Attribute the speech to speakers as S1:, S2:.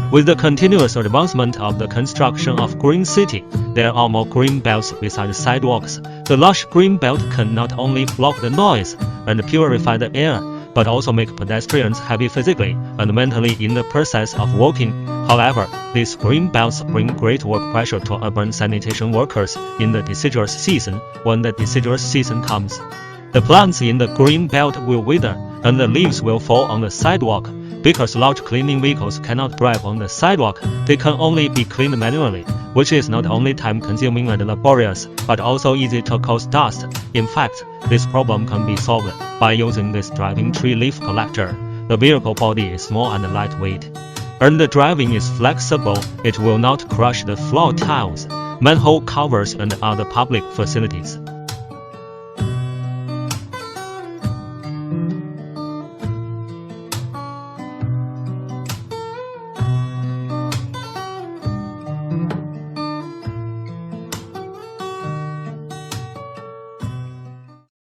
S1: With the continuous advancement of the construction of green city, there are more green belts beside sidewalks. The lush green belt can not only block the noise and purify the air, but also make pedestrians happy physically and mentally in the process of walking. However, these green belts bring great work pressure to urban sanitation workers in the deciduous season. When the deciduous season comes, the plants in the green belt will wither, and the leaves will fall on the sidewalk. Because large cleaning vehicles cannot drive on the sidewalk, they can only be cleaned manually, which is not only time-consuming and laborious, but also easy to cause dust. In fact, this problem can be solved by using this driving tree leaf collector. The vehicle body is small and lightweight, and the driving is flexible. It will not crush the floor tiles, manhole covers, and other public facilities.